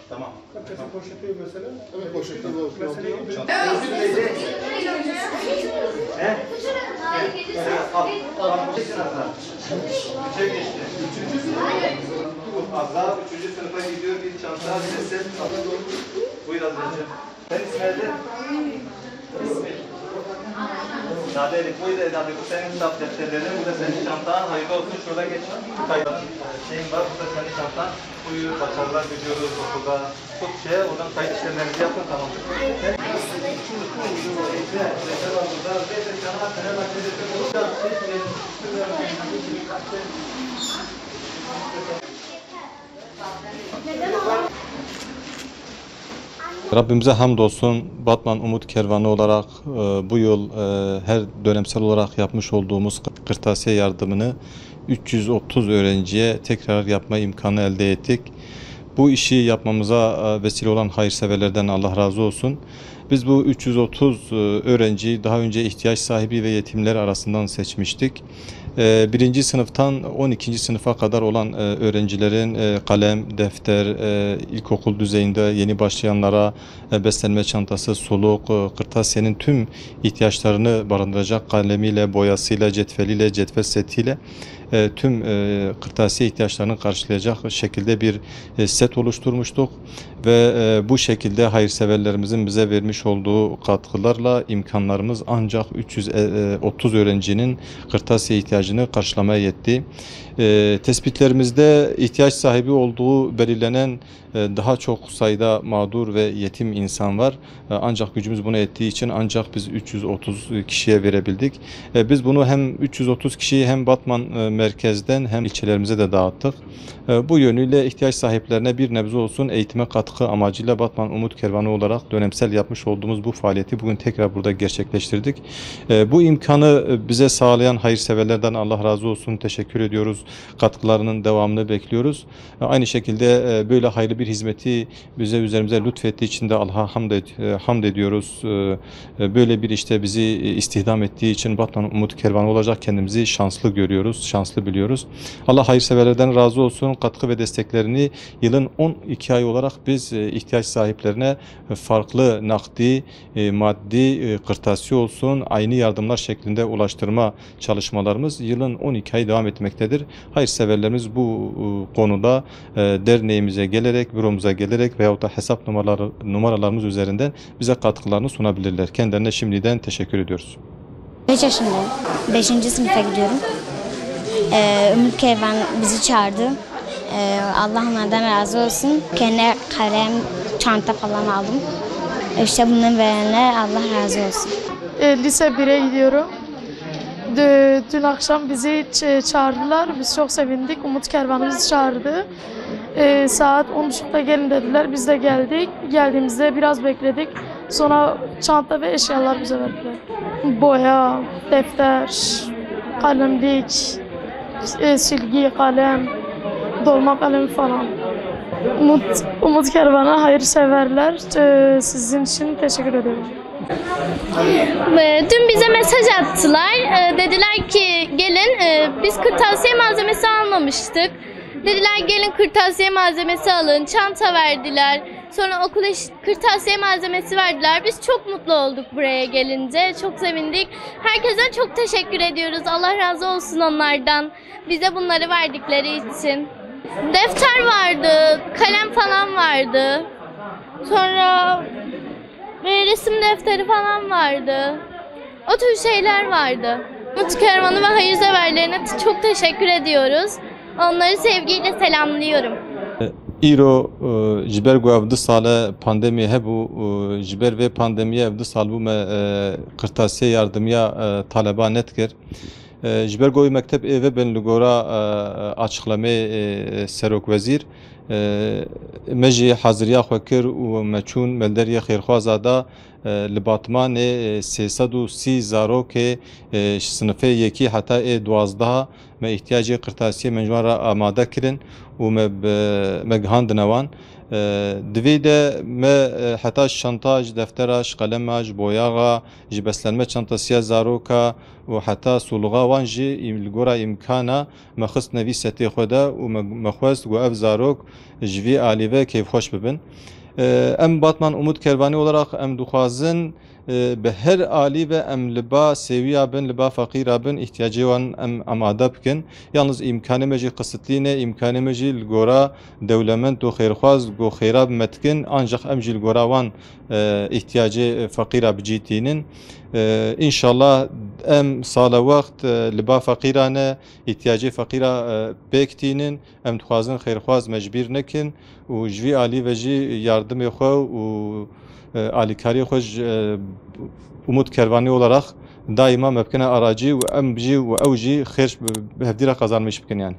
Tamam. Herkesin poşeti mesela. Evet, poşette de olsun. Meseleyi Üçe geçti. Azra 3. sınıfa gidiyor, bir çanta, bir set. Buyur Azra'cığım. Sen İsmail'de? İsmail. Nade Elif, buyur Nade, bu senin kitap defterlerin, bu da senin çantan. Hayırlı olsun, şurada geç. Şeyin var, bu da senin çantan. Buyur, başarılar diliyoruz okulda. Tut oradan kayıt işlemlerinizi yapın, tamam. Rabbimize hamdolsun, Batman Umut Kervanı olarak bu yıl her dönemsel olarak yapmış olduğumuz kırtasiye yardımını 330 öğrenciye tekrar yapma imkanı elde ettik. Bu işi yapmamıza vesile olan hayırseverlerden Allah razı olsun. Biz bu 330 öğrenciyi daha önce ihtiyaç sahibi ve yetimler arasından seçmiştik. 1. sınıftan 12. sınıfa kadar olan öğrencilerin kalem, defter, ilkokul düzeyinde yeni başlayanlara beslenme çantası, suluk, kırtasiyenin tüm ihtiyaçlarını barındıracak kalemiyle, boyasıyla, cetveliyle, cetvel setiyle tüm kırtasiye ihtiyaçlarını karşılayacak şekilde bir set oluşturmuştuk ve bu şekilde hayırseverlerimizin bize vermiş olduğu katkılarla imkanlarımız ancak 330 öğrencinin kırtasiye ihtiyacını karşılamaya yetti. Tespitlerimizde ihtiyaç sahibi olduğu belirlenen daha çok sayıda mağdur ve yetim insan var. Ancak gücümüz bunu ettiği için ancak biz 330 kişiye verebildik. Biz bunu hem 330 kişiyi hem Batman merkezden hem ilçelerimize de dağıttık. Bu yönüyle ihtiyaç sahiplerine bir nebze olsun eğitime katkı amacıyla Batman Umut Kervanı olarak dönemsel yapmış olduğumuz bu faaliyeti bugün tekrar burada gerçekleştirdik. Bu imkanı bize sağlayan hayırseverlerden Allah razı olsun, teşekkür ediyoruz. Katkılarının devamını bekliyoruz. Aynı şekilde böyle hayırlı bir hizmeti üzerimize lütfettiği için de Allah'a hamd ediyoruz. Böyle bir işte bizi istihdam ettiği için Batman Umut Kervanı olacak kendimizi şanslı görüyoruz, şanslı biliyoruz. Allah hayırseverlerden razı olsun. Katkı ve desteklerini yılın 12 ay olarak biz ihtiyaç sahiplerine farklı nakdi, maddi, kırtasiye olsun, aynı yardımlar şeklinde ulaştırma çalışmalarımız yılın 12 ay devam etmektedir. Hayırseverlerimiz bu konuda derneğimize gelerek, büromuza gelerek veyahut da hesap numaralarımız üzerinden bize katkılarını sunabilirler. Kendilerine şimdiden teşekkür ediyoruz. 5 yaşındayım. 5. sınıfa gidiyorum. Umut Kervan bizi çağırdı. Allah onlardan razı olsun. Kendine kalem, çanta falan aldım. İşte bunları verenler Allah razı olsun. Lise 1'e gidiyorum. Dün akşam bizi çağırdılar. Biz çok sevindik. Umut Kervanı bizi çağırdı. Saat 10.30'da gelin dediler. Biz de geldik. Geldiğimizde biraz bekledik. Sonra çanta ve eşyalar bize verdiler. Boya, defter, kalemlik, silgi, kalem, dolma kalemi falan. Umut Kervan'a hayırseverler. Sizin için teşekkür ederim. Dün bize mesaj attılar. Dediler ki gelin, biz kırtasiye malzemesi almamıştık. Dediler gelin kırtasiye malzemesi alın. Çanta verdiler. Sonra okula kırtasiye malzemesi verdiler. Biz çok mutlu olduk buraya gelince. Çok sevindik. Herkese çok teşekkür ediyoruz. Allah razı olsun onlardan. Bize bunları verdikleri için. Defter vardı, kalem falan vardı. Sonra resim defteri falan vardı. O tür şeyler vardı. Umut Kervanı ve hayırseverlerine çok teşekkür ediyoruz. Onları sevgiyle selamlıyorum. ایرو جبر گو اف 2 سال پاندمی هبو جبر و پاندمی اف 2 سال بو ما قرطاسیه یاردمیا طالبان نت کر جبر گوی مکتب ایوه بن لگورا açıklame سروک وزیر مجی حاضریا خوکر و مچون ملدری خیرخوازادا لباتمان 330 زاروک سنفه یکی حتی 12 ما احتیاجی قرطاسیه منجوان را آماده کرن و مگهاند نوان دویده ما حتی شانتاج دفترش قلمش بویاغا جی بسلمه چانتاسیه زاروکا و حتی سولغا وانجی لگورا امکانا مخص نویستی خوده و مخواست و اف زاروک جوی آلیوه کیف خوش ببن ام باتمان umut kervanî olarak em dixwazin bi her alî ve em li ba seviya bin li ba feqîra bin ihtiyacê wan em amade bikin yalnız imkanê me jî qisitlî ne imkanê me jî li gora dewlemend û xêrxwaz û xêra bimetikin ancak em jî li gora wan ihtiyacê feqîra bicîtînin İnşallah em sala wext li ba feqîrane ihtiyacê feqîra pêktînin em dixwazin xêrxwaz mecbîr nekin û ji vî alî ve jî yardımê xwe û alîkariyê xwe umut kervanî olarak daima me bikine aracî û em jî û ew jî xêr hevdîra qazanmış bikin yani.